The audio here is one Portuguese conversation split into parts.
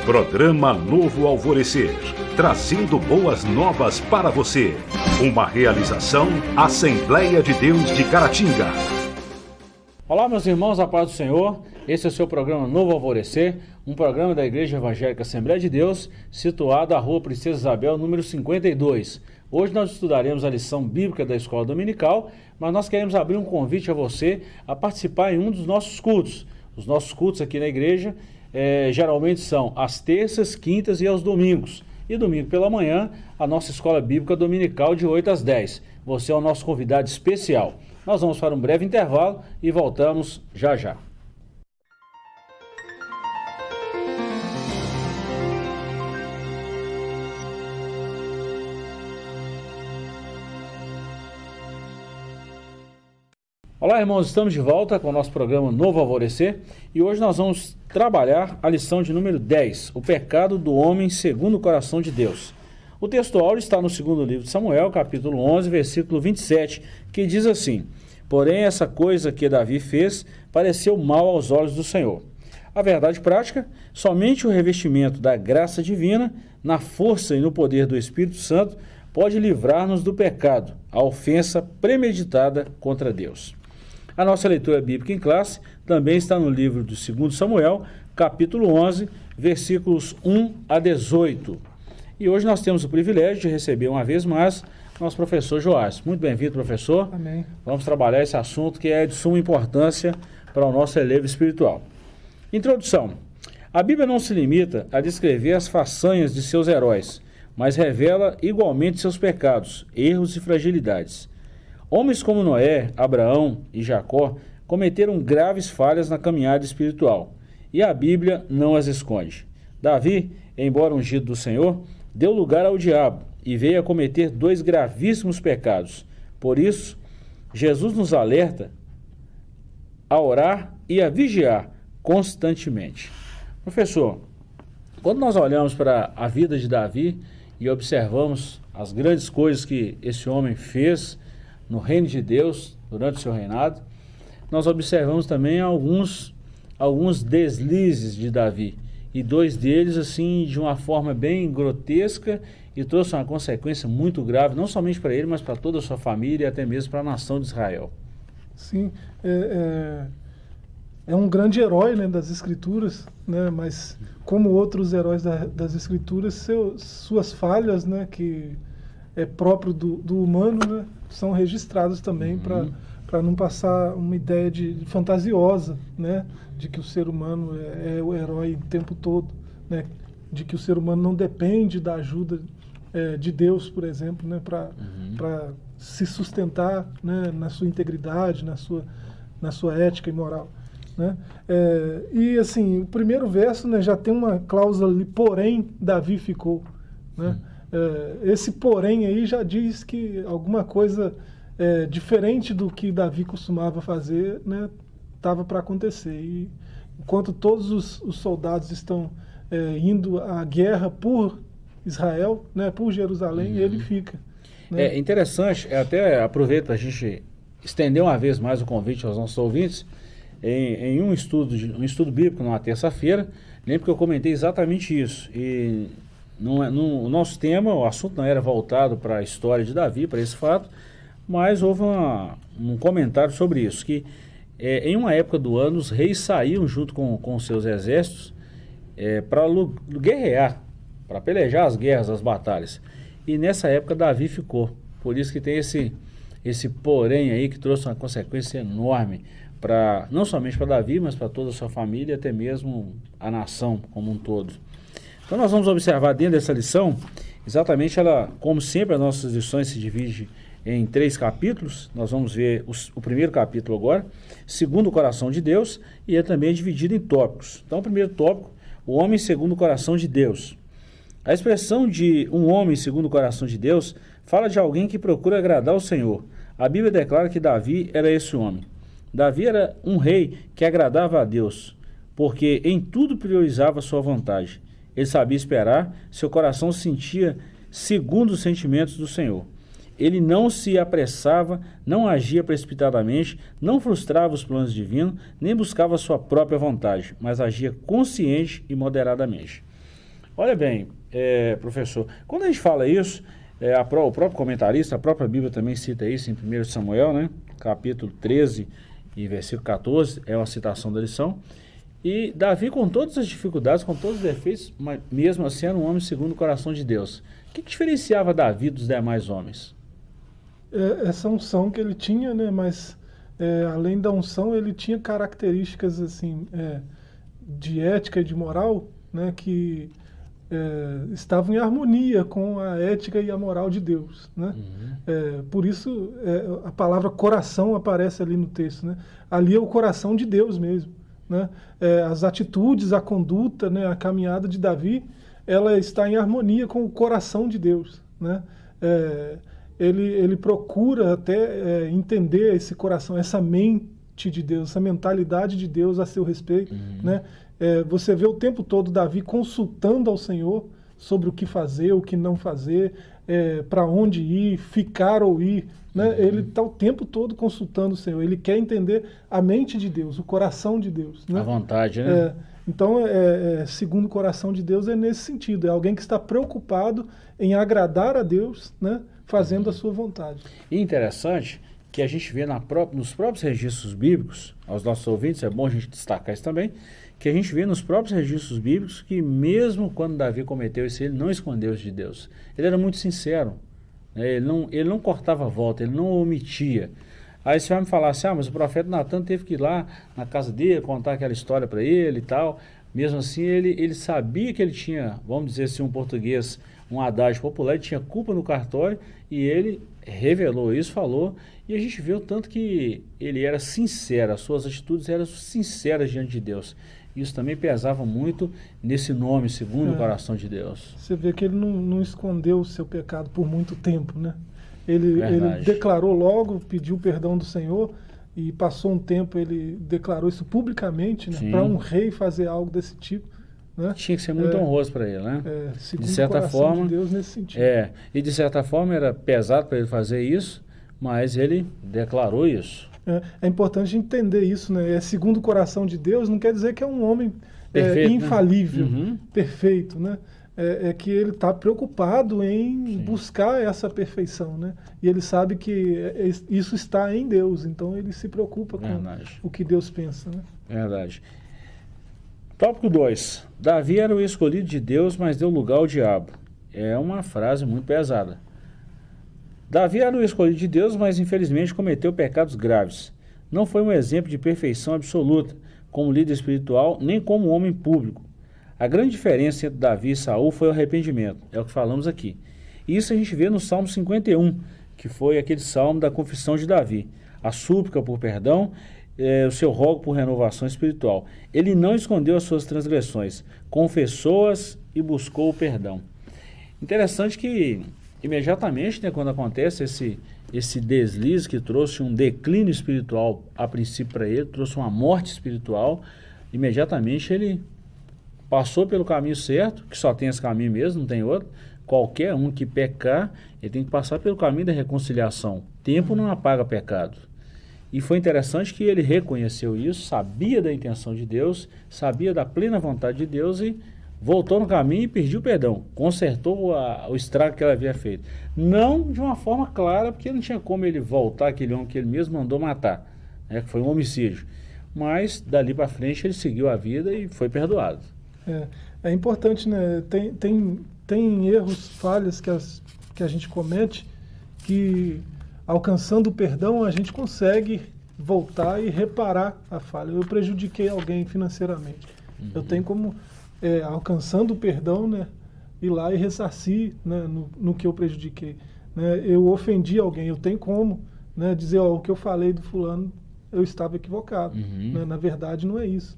Programa Novo Alvorecer, trazendo boas novas para você. Uma realização Assembleia de Deus de Caratinga. Olá, meus irmãos, a paz do Senhor. Esse é o seu programa Novo Alvorecer, um programa da Igreja Evangélica Assembleia de Deus, situado à Rua Princesa Isabel, número 52. Hoje nós estudaremos a lição bíblica da Escola Dominical, mas nós queremos abrir um convite a você a participar em um dos nossos cultos. Os nossos cultos aqui na igreja geralmente são às terças, quintas e aos domingos. E domingo pela manhã, a nossa Escola Bíblica Dominical de 8 às 10. Você é o nosso convidado especial. Nós vamos para um breve intervalo e voltamos já já. Olá, irmãos, estamos de volta com o nosso programa Novo Alvorecer e hoje nós vamos trabalhar a lição de número 10, o pecado do homem segundo o coração de Deus. O texto áureo está no segundo livro de Samuel, capítulo 11, versículo 27, que diz assim: porém, essa coisa que Davi fez pareceu mal aos olhos do Senhor. A verdade prática, somente o revestimento da graça divina, na força e no poder do Espírito Santo, pode livrar-nos do pecado, a ofensa premeditada contra Deus. A nossa leitura bíblica em classe também está no livro do 2 Samuel, capítulo 11, versículos 1 a 18. E hoje nós temos o privilégio de receber uma vez mais nosso professor Joás. Muito bem-vindo, professor. Amém. Vamos trabalhar esse assunto que é de suma importância para o nosso elevo espiritual. Introdução. A Bíblia não se limita a descrever as façanhas de seus heróis, mas revela igualmente seus pecados, erros e fragilidades. Homens como Noé, Abraão e Jacó cometeram graves falhas na caminhada espiritual, e a Bíblia não as esconde. Davi, embora ungido do Senhor, deu lugar ao diabo e veio a cometer dois gravíssimos pecados. Por isso, Jesus nos alerta a orar e a vigiar constantemente. Professor, quando nós olhamos para a vida de Davi e observamos as grandes coisas que esse homem fez no reino de Deus durante o seu reinado, nós observamos também alguns deslizes de Davi, e dois deles assim de uma forma bem grotesca, e trouxe uma consequência muito grave, não somente para ele, mas para toda a sua família e até mesmo para a nação de Israel. Sim, é um grande herói, né, das Escrituras, né, mas como outros heróis das Escrituras, suas falhas, né, que é próprio do humano, né, são registradas também para não passar uma ideia de fantasiosa, né, de que o ser humano é o herói o tempo todo, né, de que o ser humano não depende da ajuda de Deus, por exemplo, né, para se sustentar, né, na sua integridade, na sua ética e moral, né? E assim, o primeiro verso, né, já tem uma cláusula ali, porém Davi ficou, né? Esse porém aí já diz que alguma coisa diferente do que Davi costumava fazer, né, estava para acontecer. E enquanto todos os soldados estão indo à guerra por Israel, né, por Jerusalém, ele fica. Né? É interessante, até aproveito para a gente estender uma vez mais o convite aos nossos ouvintes, em um estudo bíblico, numa terça-feira, lembro que eu comentei exatamente isso. E no nosso tema, o assunto não era voltado para a história de Davi, para esse fato, mas houve um comentário sobre isso, que em uma época do ano os reis saíam junto com seus exércitos para guerrear, para pelejar as guerras, as batalhas. E nessa época Davi ficou. Por isso que tem esse porém aí que trouxe uma consequência enorme, não somente para Davi, mas para toda a sua família e até mesmo a nação como um todo. Então nós vamos observar dentro dessa lição, exatamente ela, como sempre as nossas lições se dividem em 3 capítulos. Nós vamos ver o primeiro capítulo agora, segundo o coração de Deus, e é também dividido em tópicos. Então o primeiro tópico, o homem segundo o coração de Deus. A expressão de um homem segundo o coração de Deus fala de alguém que procura agradar ao Senhor. A Bíblia declara que Davi era esse homem. Davi era um rei que agradava a Deus, porque em tudo priorizava a sua vontade. Ele sabia esperar, seu coração se sentia segundo os sentimentos do Senhor. Ele não se apressava, não agia precipitadamente, não frustrava os planos divinos, nem buscava a sua própria vontade, mas agia consciente e moderadamente. Olha bem, professor, quando a gente fala isso, o próprio comentarista, a própria Bíblia também cita isso em 1 Samuel, né? Capítulo 13 e versículo 14, é uma citação da lição. E Davi, com todas as dificuldades, com todos os defeitos, mas mesmo assim era um homem segundo o coração de Deus. O que diferenciava Davi dos demais homens? Essa unção que ele tinha, né? Mas além da unção, ele tinha características assim, de ética e de moral, né? Que estavam em harmonia com a ética e a moral de Deus, né? Por isso a palavra coração aparece ali no texto, né? Ali é o coração de Deus mesmo, né? As atitudes, a conduta, né? A caminhada de Davi, ela está em harmonia com o coração de Deus, né? Ele procura até entender esse coração, essa mente de Deus, essa mentalidade de Deus a seu respeito, né? Você vê o tempo todo Davi consultando ao Senhor sobre o que fazer, o que não fazer, para onde ir, ficar ou ir, né? Ele está o tempo todo consultando o Senhor, ele quer entender a mente de Deus, o coração de Deus, né? A vontade, né? Então, segundo o coração de Deus, é nesse sentido, é alguém que está preocupado em agradar a Deus, né? Fazendo a sua vontade. E interessante que a gente vê nos próprios registros bíblicos, aos nossos ouvintes, é bom a gente destacar isso também, que a gente vê nos próprios registros bíblicos que mesmo quando Davi cometeu isso, ele não escondeu isso de Deus. Ele era muito sincero, né? Ele não cortava a volta, ele não omitia. Aí você vai me falar assim, mas o profeta Natan teve que ir lá na casa dele, contar aquela história para ele e tal. Mesmo assim, ele sabia que ele tinha, vamos dizer assim, um português, um adágio popular, ele tinha culpa no cartório e ele revelou isso, falou, e a gente vê o tanto que ele era sincero, as suas atitudes eram sinceras diante de Deus. Isso também pesava muito nesse nome, segundo o coração de Deus. Você vê que ele não escondeu o seu pecado por muito tempo, né? Ele declarou logo, pediu perdão do Senhor, e passou um tempo, ele declarou isso publicamente, né? Para um rei fazer algo desse tipo, né? Tinha que ser muito honroso para ele, né? Segundo de certa forma, de Deus nesse sentido. E de certa forma era pesado para ele fazer isso, mas ele declarou isso. É importante entender isso, né? Segundo o coração de Deus, não quer dizer que é um homem perfeito, infalível, né? perfeito, né? É que ele está preocupado em buscar essa perfeição, né? E ele sabe que isso está em Deus, então ele se preocupa com o que Deus pensa, né? Verdade. Tópico 2. Davi era o escolhido de Deus, mas deu lugar ao diabo. É uma frase muito pesada. Davi era o escolhido de Deus, mas infelizmente cometeu pecados graves. Não foi um exemplo de perfeição absoluta, como líder espiritual, nem como homem público. A grande diferença entre Davi e Saul foi o arrependimento, é o que falamos aqui. E isso a gente vê no Salmo 51, que foi aquele salmo da confissão de Davi. A súplica por perdão, o seu rogo por renovação espiritual. Ele não escondeu as suas transgressões, confessou-as e buscou o perdão. Interessante que imediatamente, né, quando acontece esse deslize que trouxe um declínio espiritual a princípio para ele, trouxe uma morte espiritual, imediatamente ele passou pelo caminho certo, que só tem esse caminho mesmo, não tem outro. Qualquer um que pecar, ele tem que passar pelo caminho da reconciliação. Tempo não apaga pecado. E foi interessante que ele reconheceu isso, sabia da intenção de Deus, sabia da plena vontade de Deus e voltou no caminho e pediu perdão. Consertou o estrago que ela havia feito. Não de uma forma clara, porque não tinha como ele voltar aquele homem que ele mesmo mandou matar, né, que foi um homicídio. Mas, dali para frente, ele seguiu a vida e foi perdoado. É importante, né? Tem erros, falhas que a gente comete, que alcançando o perdão a gente consegue voltar e reparar a falha. Eu prejudiquei alguém financeiramente. Eu tenho como, alcançando o perdão, né, ir lá e ressarcir, né, no que eu prejudiquei. Né? Eu ofendi alguém, eu tenho como, né, dizer, o que eu falei do fulano, eu estava equivocado. Né? Na verdade, não é isso.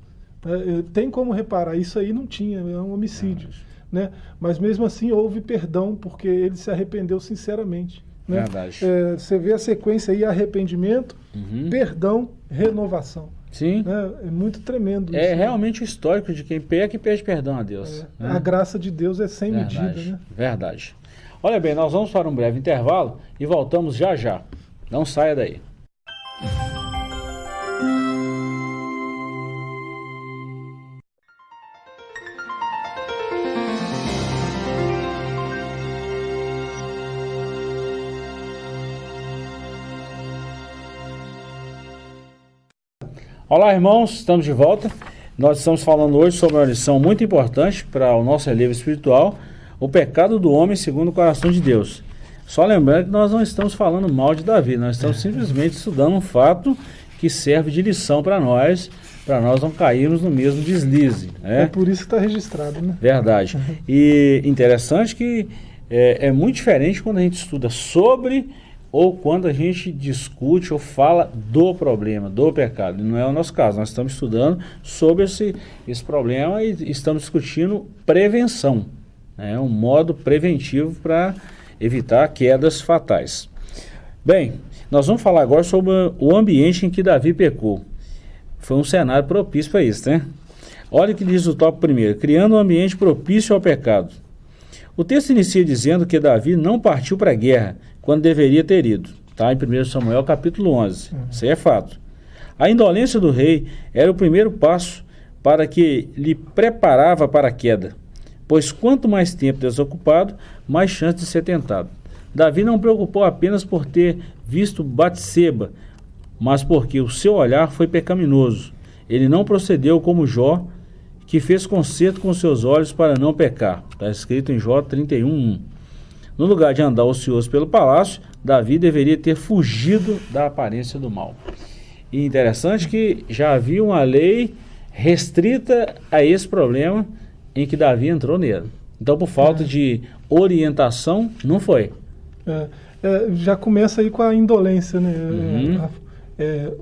Tem como reparar, isso aí não tinha, é um homicídio, né? Mas mesmo assim houve perdão, porque ele se arrependeu sinceramente, né? Você vê a sequência aí, arrependimento, perdão, renovação. Sim. Né? É muito tremendo isso. É realmente o histórico de quem peca e pede perdão a Deus. Né? A graça de Deus é sem medida, né? Verdade. Olha bem, nós vamos para um breve intervalo e voltamos já já. Não saia daí. Olá, irmãos, estamos de volta. Nós estamos falando hoje sobre uma lição muito importante para o nosso relevo espiritual, o pecado do homem segundo o coração de Deus. Só lembrando que nós não estamos falando mal de Davi, nós estamos simplesmente estudando um fato que serve de lição para nós não cairmos no mesmo deslize. É por isso que está registrado, né? Verdade. E interessante que é muito diferente quando a gente estuda sobre ou quando a gente discute ou fala do problema, do pecado. Não é o nosso caso, nós estamos estudando sobre esse problema e estamos discutindo prevenção, né? Um modo preventivo para evitar quedas fatais. Bem, nós vamos falar agora sobre o ambiente em que Davi pecou. Foi um cenário propício para isso, né? Olha o que diz o tópico primeiro: criando um ambiente propício ao pecado. O texto inicia dizendo que Davi não partiu para a guerra quando deveria ter ido. Está em 1 Samuel capítulo 11. Isso aí é fato. A indolência do rei era o primeiro passo para que lhe preparava para a queda, pois quanto mais tempo desocupado, mais chance de ser tentado. Davi não preocupou apenas por ter visto Batseba, mas porque o seu olhar foi pecaminoso. Ele não procedeu como Jó, que fez concerto com seus olhos para não pecar. Está escrito em Jó 31:1. No lugar de andar ocioso pelo palácio, Davi deveria ter fugido da aparência do mal. E interessante que já havia uma lei restrita a esse problema em que Davi entrou nele. Então, por falta de orientação, não foi. Já começa aí com a indolência, né?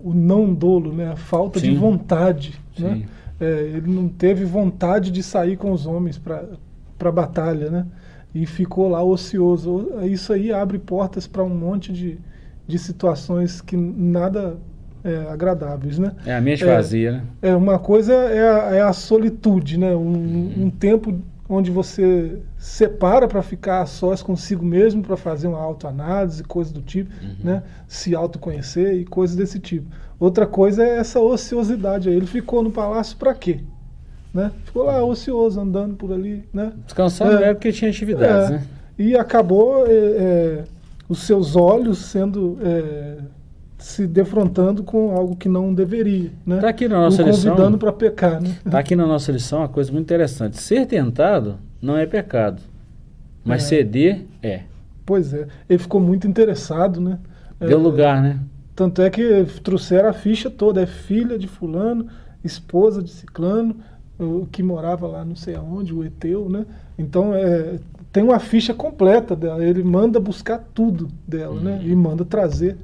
O não dolo, né? A falta de vontade, né? Ele não teve vontade de sair com os homens para a batalha, né? E ficou lá ocioso. Isso aí abre portas para um monte de situações que nada agradáveis, né? É a mente vazia, né? Uma coisa é a solitude, né? Um tempo onde você separa para ficar a sós consigo mesmo, para fazer uma autoanálise, coisas do tipo, né? Se autoconhecer e coisas desse tipo. Outra coisa é essa ociosidade aí. Ele ficou no palácio para quê? Né? Ficou lá ocioso, andando por ali, né? Descansando era porque tinha atividades, né? E acabou os seus olhos sendo se defrontando com algo que não deveria, né? Tá aqui na nossa lição, convidando para pecar, né? Tá aqui na nossa lição uma coisa muito interessante: ser tentado não é pecado, mas ceder é. Pois é, ele ficou muito interessado, né? Deu lugar, né? Tanto é que trouxeram a ficha toda: é filha de fulano, esposa de ciclano, que morava lá não sei aonde, o Eteu, né? Então tem uma ficha completa dela. Ele manda buscar tudo dela, né? E manda trazer,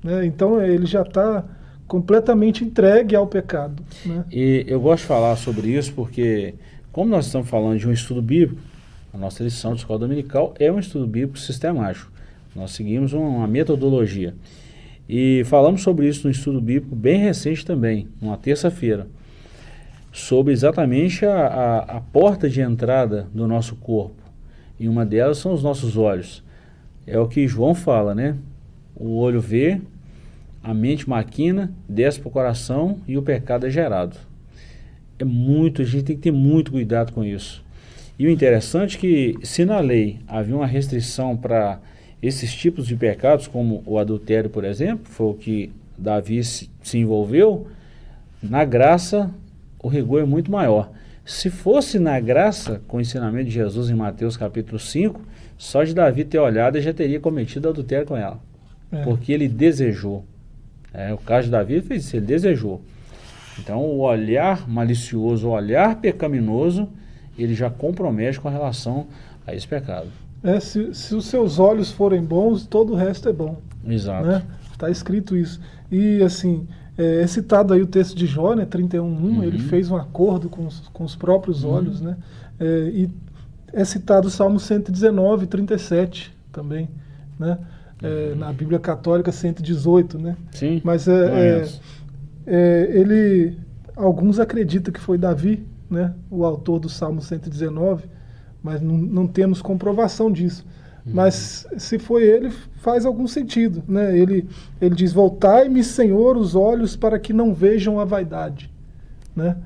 né? Então ele já está completamente entregue ao pecado, né? E eu gosto de falar sobre isso porque, como nós estamos falando de um estudo bíblico, a nossa lição de escola dominical é um estudo bíblico sistemático. Nós seguimos uma metodologia. E falamos sobre isso no estudo bíblico bem recente também, numa terça-feira, sobre exatamente a porta de entrada do nosso corpo. E uma delas são os nossos olhos. É o que João fala, né? O olho vê, a mente maquina, desce para o coração e o pecado é gerado. A gente tem que ter muito cuidado com isso. E o interessante é que, se na lei havia uma restrição para esses tipos de pecados, como o adultério, por exemplo, foi o que Davi se envolveu, na graça o rigor é muito maior. Se fosse na graça, com o ensinamento de Jesus em Mateus capítulo 5, só de Davi ter olhado, ele já teria cometido adultério com ela. Porque ele desejou. O caso de Davi fez isso, ele desejou. Então o olhar malicioso, o olhar pecaminoso, ele já compromete com relação a esse pecado. Se os seus olhos forem bons, todo o resto é bom. Exato. Né? Está escrito isso. E assim, é citado aí o texto de Jó, né, 31:1, ele fez um acordo com os próprios olhos, né? E é citado o Salmo 119, 37 também, né? Na Bíblia Católica 118, né? Sim. Mas alguns acreditam que foi Davi, né, o autor do Salmo 119, mas não temos comprovação disso. Mas se foi ele, faz algum sentido, né? Ele diz: voltai-me, Senhor, os olhos para que não vejam a vaidade, né?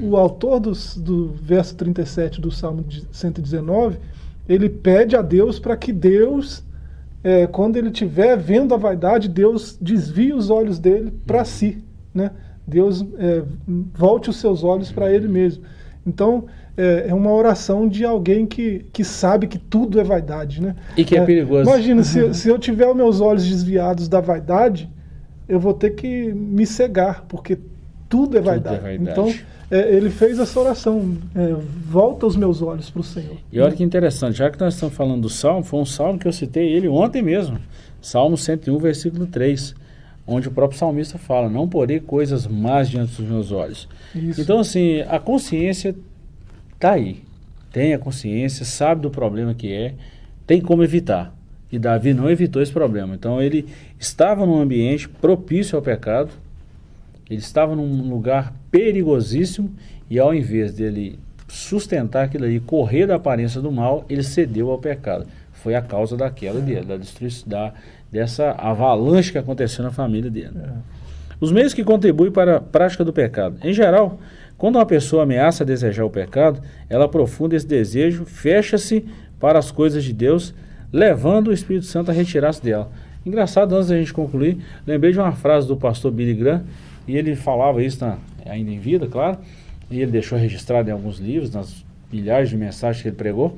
O autor do verso 37 do Salmo 119, ele pede a Deus para que Deus quando ele estiver vendo a vaidade, Deus desvia os olhos dele para si, né? Deus volte os seus olhos para ele mesmo. Então, é uma oração de alguém que sabe que tudo é vaidade, né? E que é perigoso. Imagina, se eu tiver os meus olhos desviados da vaidade, eu vou ter que me cegar, porque tudo é vaidade. Tudo é vaidade. Então, ele fez essa oração, volta os meus olhos para o Senhor. E olha que interessante, já que nós estamos falando do Salmo, foi um Salmo que eu citei ele ontem mesmo, Salmo 101, versículo 3, onde o próprio salmista fala, não porei coisas más diante dos meus olhos. Isso. Então, assim, a consciência está aí, tem a consciência, sabe do problema que tem como evitar. E Davi não evitou esse problema. Então, ele estava num ambiente propício ao pecado, ele estava num lugar perigosíssimo e ao invés dele sustentar aquilo ali, correr da aparência do mal, ele cedeu ao pecado. Foi a causa da queda dele, da destruição, dessa avalanche que aconteceu na família dele. Os meios que contribuem para a prática do pecado. Em geral, quando uma pessoa ameaça desejar o pecado, ela aprofunda esse desejo, fecha-se para as coisas de Deus, levando o Espírito Santo a retirar-se dela. Engraçado, antes da gente concluir, lembrei de uma frase do pastor Billy Graham, e ele falava isso ainda em vida, claro, e ele deixou registrado em alguns livros, nas milhares de mensagens que ele pregou.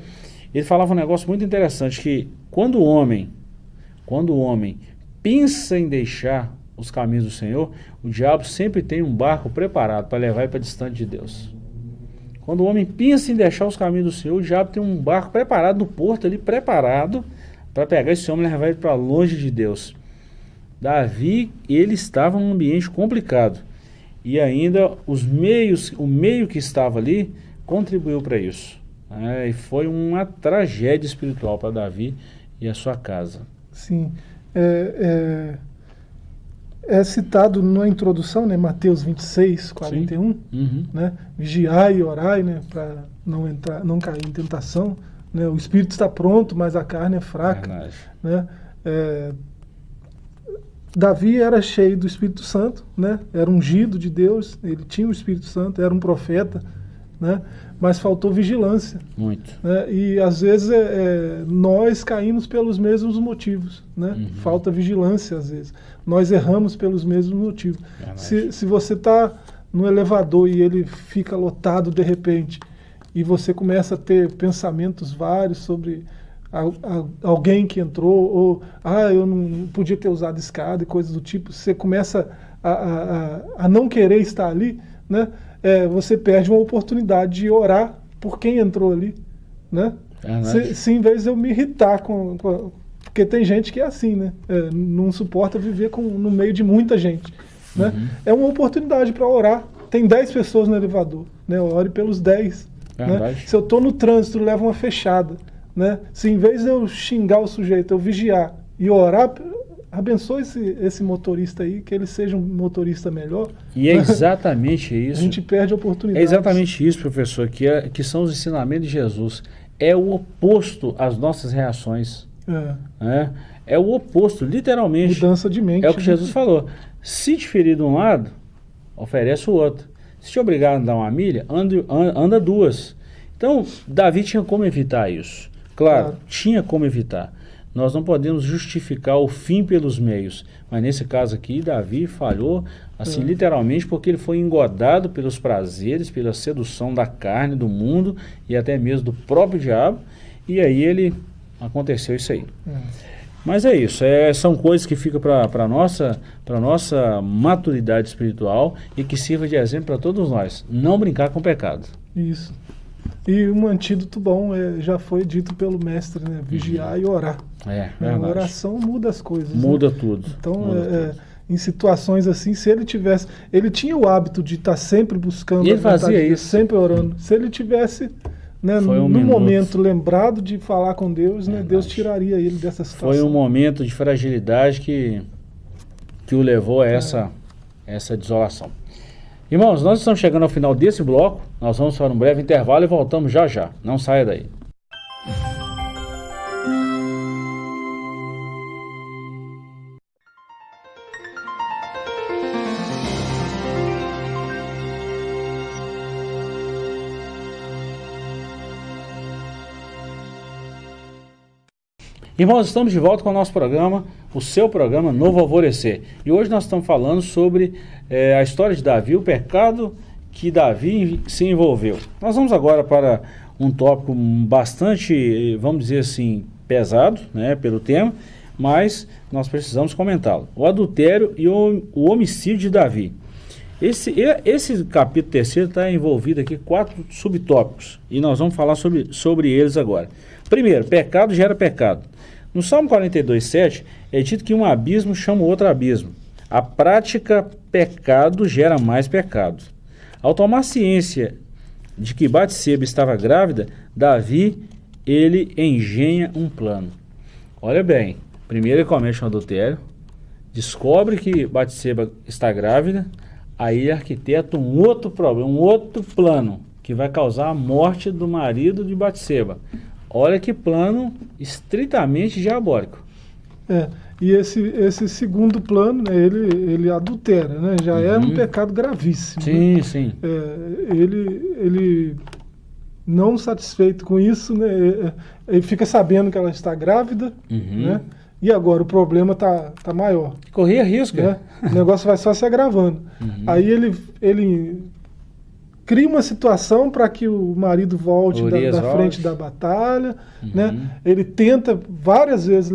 Ele falava um negócio muito interessante, que quando o homem pensa em deixar os caminhos do Senhor, o diabo sempre tem um barco preparado para levar ele para distante de Deus. Quando o homem pensa em deixar os caminhos do Senhor, o diabo tem um barco preparado no porto ali, preparado para pegar esse homem e levar ele para longe de Deus. Davi, ele estava num ambiente complicado e ainda o meio que estava ali contribuiu para isso. E foi uma tragédia espiritual para Davi e a sua casa. Sim. É citado na introdução, né, Mateus 26, 41, né, vigiai e orai, né, para não cair em tentação, né, o espírito está pronto, mas a carne é fraca, né. Davi era cheio do Espírito Santo, né, era ungido de Deus, ele tinha o Espírito Santo, era um profeta, né, mas faltou vigilância. Muito. Né, e às vezes nós caímos pelos mesmos motivos, né? Falta vigilância às vezes. Nós erramos pelos mesmos motivos. Se você está no elevador e ele fica lotado de repente, e você começa a ter pensamentos vários sobre alguém que entrou, ou eu não podia ter usado escada e coisas do tipo, você começa a não querer estar ali, né? Você perde uma oportunidade de orar por quem entrou ali, né? Se em vez de eu me irritar porque tem gente que é assim, né? Não suporta viver no meio de muita gente, né? É uma oportunidade para orar. Tem 10 pessoas no elevador, né? Ore pelos 10. Né? Se eu estou no trânsito, levo uma fechada, né? Se em vez de eu xingar o sujeito, eu vigiar e orar, abençoe esse motorista aí, que ele seja um motorista melhor. E é exatamente isso. A gente perde a oportunidade. É exatamente isso, professor, que são os ensinamentos de Jesus. É o oposto às nossas reações. É o oposto, literalmente. Mudança de mente. É o que Jesus falou. Se te ferir de um lado, oferece o outro. Se te obrigar a andar uma milha, anda 2. Então, Davi tinha como evitar isso. Claro, tinha como evitar. Nós não podemos justificar o fim pelos meios, mas nesse caso aqui, Davi falhou, assim, literalmente, porque ele foi engodado pelos prazeres, pela sedução da carne, do mundo, e até mesmo do próprio diabo, e aí aconteceu isso aí. Mas é isso, são coisas que ficam para a nossa maturidade espiritual e que sirva de exemplo para todos nós. Não brincar com o pecado. Isso. E um antídoto bom já foi dito pelo mestre, né? Vigiar e orar. A oração muda as coisas. Muda, né? tudo. Então, em situações assim, se ele tivesse... Ele tinha o hábito de estar sempre buscando... E ele fazia isso. Sempre orando. Se ele tivesse... Né, no momento lembrado de falar com Deus, né, Deus tiraria ele dessa situação. Foi um momento de fragilidade que o levou a essa desolação. Irmãos, nós estamos chegando ao final desse bloco, nós vamos para um breve intervalo e voltamos já já. Não saia daí. Irmãos, estamos de volta com o nosso programa, o seu programa Novo Alvorecer. E hoje nós estamos falando sobre a história de Davi, o pecado que Davi se envolveu. Nós vamos agora para um tópico bastante, vamos dizer assim, pesado, né, pelo tema, mas nós precisamos comentá-lo. O adultério e o homicídio de Davi. Esse capítulo 3º está envolvido aqui 4 subtópicos, e nós vamos falar sobre eles agora. Primeiro, pecado gera pecado. No Salmo 42:7 é dito que um abismo chama outro abismo. A prática pecado gera mais pecado. Ao tomar ciência de que Batseba estava grávida, Davi, ele engenha um plano. Olha bem, primeiro ele comete um adultério, descobre que Batseba está grávida, aí ele arquiteta um outro problema, um outro plano, que vai causar a morte do marido de Batseba. Olha que plano estritamente diabólico. E esse segundo plano, né, ele adultera, né, já é um pecado gravíssimo. Sim, né? sim. Ele não satisfeito com isso, né, ele fica sabendo que ela está grávida, né, e agora o problema tá maior. Corria risco. Né? O negócio vai só se agravando. Aí ele cria uma situação para que o marido volte da frente da batalha, né? Ele tenta várias vezes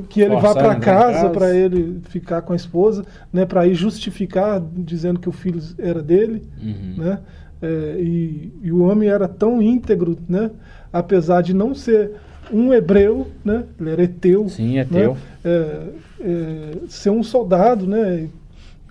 que ele vá para casa para ele ficar com a esposa, né? Para ir justificar dizendo que o filho era dele, né? E o homem era tão íntegro, né? Apesar de não ser um hebreu, né? Ele era heteu. Sim, heteu. Né? Ser um soldado, né?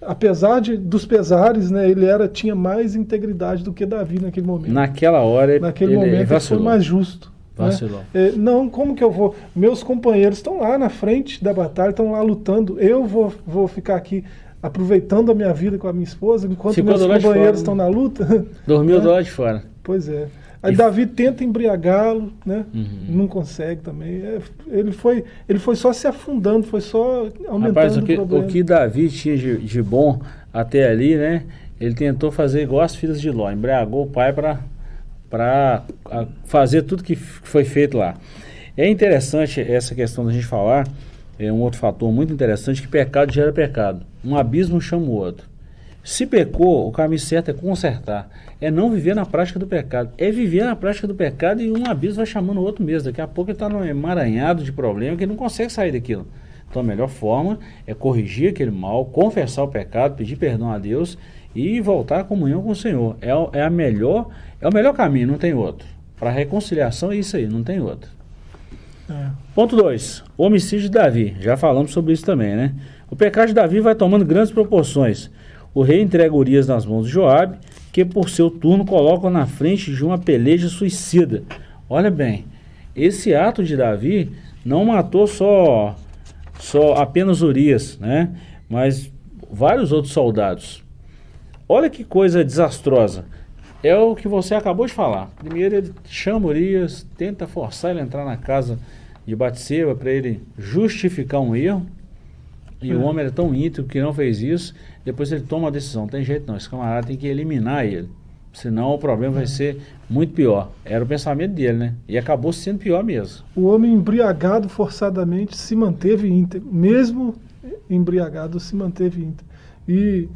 Apesar dos pesares, né, ele tinha mais integridade do que Davi naquele momento. Naquela hora ele foi mais justo. Vacilou. Né? Não, como que eu vou? Meus companheiros estão lá na frente da batalha, estão lá lutando. Eu vou ficar aqui aproveitando a minha vida com a minha esposa, enquanto meus companheiros estão na luta. Dormiu do lado de fora. Pois é. Aí Davi tenta embriagá-lo, né? Não consegue também. Ele foi só se afundando, foi só aumentando. Rapaz, o problema. O que Davi tinha de bom até ali, né? Ele tentou fazer igual as filhas de Ló, embriagou o pai para fazer tudo que foi feito lá. É interessante essa questão da gente falar, um outro fator muito interessante, que pecado gera pecado. Um abismo chama o outro. Se pecou, o caminho certo é consertar. É não viver na prática do pecado. É viver na prática do pecado e um abismo vai chamando o outro mesmo. Daqui a pouco ele está num emaranhado de problema que ele não consegue sair daquilo. Então a melhor forma é corrigir aquele mal, confessar o pecado, pedir perdão a Deus e voltar à comunhão com o Senhor. É o melhor caminho, não tem outro. Para a reconciliação é isso aí, não tem outro. Ponto 2. Homicídio de Davi. Já falamos sobre isso também, né? O pecado de Davi vai tomando grandes proporções. O rei entrega Urias nas mãos de Joabe, que por seu turno coloca na frente de uma peleja suicida. Olha bem, esse ato de Davi não matou só apenas Urias, né? Mas vários outros soldados. Olha que coisa desastrosa. É o que você acabou de falar. Primeiro ele chama Urias, tenta forçar ele a entrar na casa de Batseba para ele justificar um erro. E o homem era tão íntegro que não fez isso. Depois ele toma a decisão. Não tem jeito não, esse camarada tem que eliminar ele. Senão o problema vai ser muito pior. Era o pensamento dele, né? E acabou sendo pior mesmo. O homem embriagado forçadamente se manteve íntegro. Mesmo embriagado se manteve íntegro. E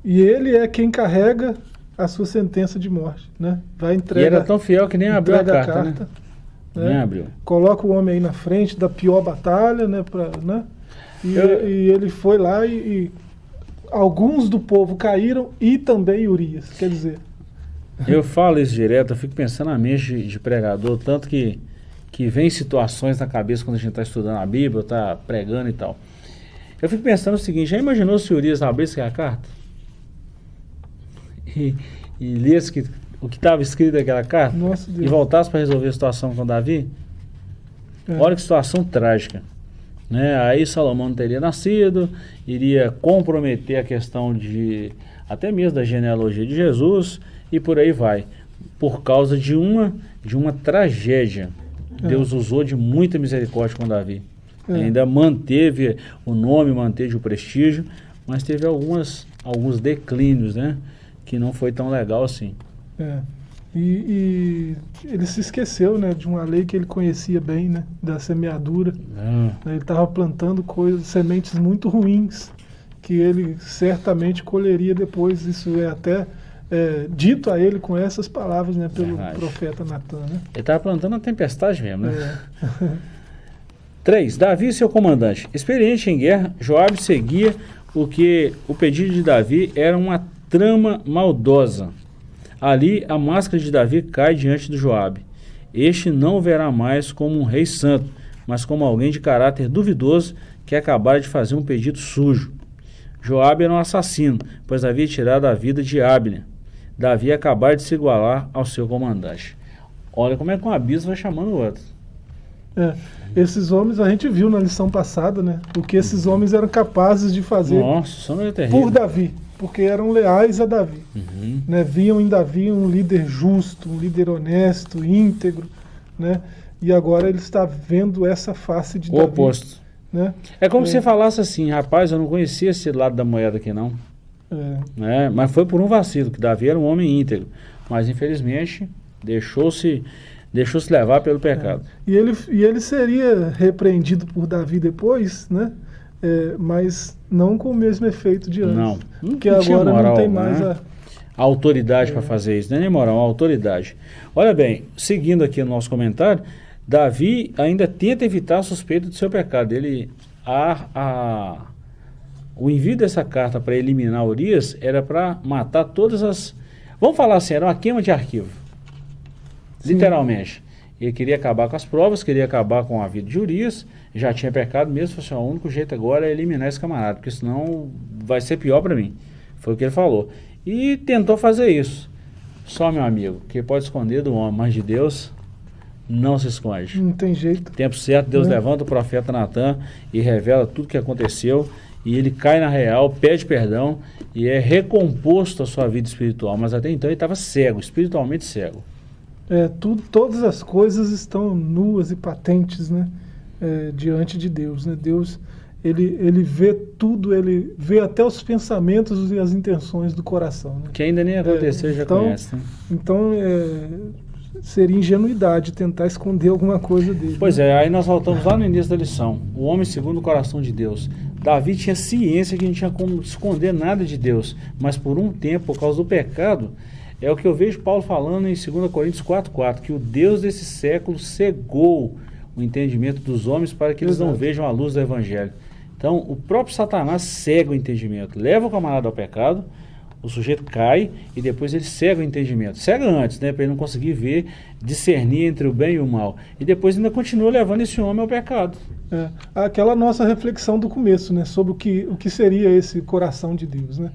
ele é quem carrega a sua sentença de morte, né? Vai entregar. E era tão fiel que nem abriu a carta, né? Nem abriu. Coloca o homem aí na frente da pior batalha, né? E ele foi lá e alguns do povo caíram e também Urias, quer dizer. Eu falo isso direto, eu fico pensando na mente de pregador, tanto que vem situações na cabeça quando a gente está estudando a Bíblia, está pregando e tal. Eu fico pensando o seguinte, já imaginou se Urias abrisse a carta? E lesse o que estava escrito naquela carta? Nossa Deus. E voltasse para resolver a situação com Davi? Olha que situação trágica. Né? Aí Salomão não teria nascido, iria comprometer a questão até mesmo da genealogia de Jesus e por aí vai, por causa de uma tragédia. Deus usou de muita misericórdia com Davi. Ainda manteve o nome, manteve o prestígio, mas teve alguns declínios, né? Que não foi tão legal assim. E ele se esqueceu, né, de uma lei que ele conhecia bem, né, da semeadura. Ele estava plantando sementes muito ruins, que ele certamente colheria depois. Isso é até dito a ele com essas palavras, né, pelo profeta Natan, né? Ele estava plantando a tempestade mesmo, né? 3. Davi e seu comandante. Experiente em guerra, Joabe seguia o pedido de Davi era uma trama maldosa. Ali a máscara de Davi cai diante de Joabe. Este não o verá mais como um rei santo, mas como alguém de caráter duvidoso que acabara de fazer um pedido sujo. Joabe era um assassino, pois havia tirado a vida de Abner. Davi acabara de se igualar ao seu comandante. Olha como é que um abismo vai chamando o outro. Esses homens, a gente viu na lição passada, né, o que esses homens eram capazes de fazer por Davi, porque eram leais a Davi. Né, viam em Davi um líder justo, um líder honesto, íntegro, né, e agora ele está vendo essa face de Davi. O oposto. Né? É como se você falasse assim, rapaz, eu não conhecia esse lado da moeda aqui não. Né? Mas foi por um vacilo, que Davi era um homem íntegro, mas infelizmente deixou-se levar pelo pecado. E ele seria repreendido por Davi depois, né? Mas não com o mesmo efeito de antes. Não. Porque agora moral, não tem mais a autoridade para fazer isso, não é nem moral, a autoridade. Olha bem, seguindo aqui no nosso comentário, Davi ainda tenta evitar a suspeita do seu pecado. O envio dessa carta para eliminar Urias era para matar todas as... Vamos falar assim, era uma queima de arquivo. Sim. Literalmente. Ele queria acabar com as provas, queria acabar com a vida de Urias, já tinha pecado mesmo, falou assim, o único jeito agora é eliminar esse camarada, porque senão vai ser pior para mim. Foi o que ele falou. E tentou fazer isso. Só, meu amigo, que pode esconder do homem, mas de Deus não se esconde. Não tem jeito. Tempo certo, Deus levanta o profeta Natan e revela tudo o que aconteceu, e ele cai na real, pede perdão e é recomposto a sua vida espiritual. Mas até então ele estava cego, espiritualmente cego. Todas as coisas estão nuas e patentes, né, diante de Deus, né? Deus, ele vê tudo, ele vê até os pensamentos e as intenções do coração, né? Que ainda nem aconteceu, já conhece, né? Então, seria ingenuidade tentar esconder alguma coisa dele. Pois aí nós voltamos lá no início da lição. O homem segundo o coração de Deus. Davi tinha ciência que não tinha como esconder nada de Deus, mas por um tempo, por causa do pecado, é o que eu vejo Paulo falando em 2 Coríntios 4,4, que o Deus desse século cegou o entendimento dos homens para que eles não vejam a luz do Evangelho. Então, o próprio Satanás cega o entendimento, leva o camarada ao pecado, o sujeito cai e depois ele cega o entendimento. Cega antes, né, para ele não conseguir ver, discernir entre o bem e o mal. E depois ainda continua levando esse homem ao pecado. Aquela nossa reflexão do começo, né, sobre o que seria esse coração de Deus, né?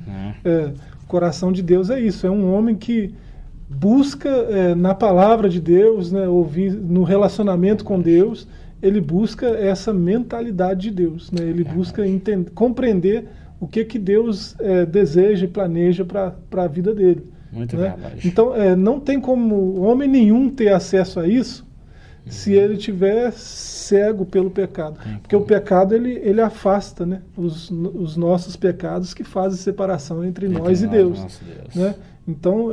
O coração de Deus é isso, é um homem que busca na palavra de Deus, né, ouvir no relacionamento com Deus, ele busca essa mentalidade de Deus, né? Ele busca compreender o que Deus deseja e planeja para a vida dele. Muito né? verdade. Então, não tem como homem nenhum ter acesso a isso se ele estiver cego pelo pecado. Porque o pecado, ele afasta, né, os nossos pecados que fazem separação entre nós e Deus. Né? Então,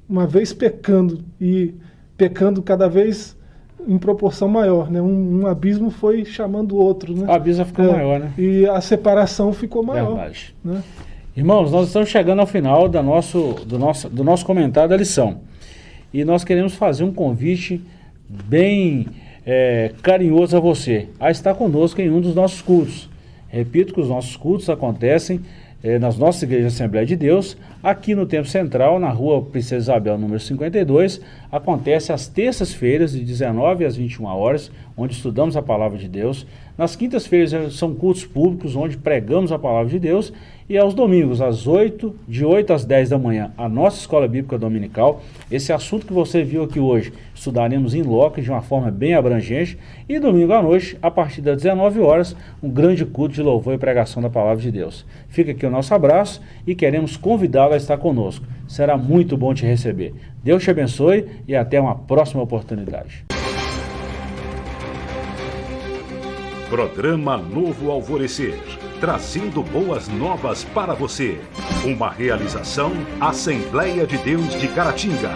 uma vez pecando e pecando cada vez em proporção maior, né? Um abismo foi chamando o outro, né? O abismo ficou maior, né? E a separação ficou maior. Verdade. Né? Irmãos, nós estamos chegando ao final do nosso comentário da lição. E nós queremos fazer um convite bem carinhoso a você, a estar conosco em um dos nossos cultos. Repito que os nossos cultos acontecem nas nossas igrejas de Assembleia de Deus, aqui no Templo Central, na rua Princesa Isabel, número 52, acontece às terças-feiras, de 19 às 21 horas, onde estudamos a Palavra de Deus. Nas quintas-feiras são cultos públicos, onde pregamos a Palavra de Deus, e aos domingos, de 8 às 10 da manhã, a nossa Escola Bíblica Dominical. Esse assunto que você viu aqui hoje, estudaremos em loco, de uma forma bem abrangente, e domingo à noite, a partir das 19 horas, um grande culto de louvor e pregação da Palavra de Deus. Fica aqui o nosso abraço e queremos convidá-lo a estar conosco. Será muito bom te receber. Deus te abençoe e até uma próxima oportunidade. Programa Novo Alvorecer, trazendo boas novas para você. Uma realização Assembleia de Deus de Caratinga.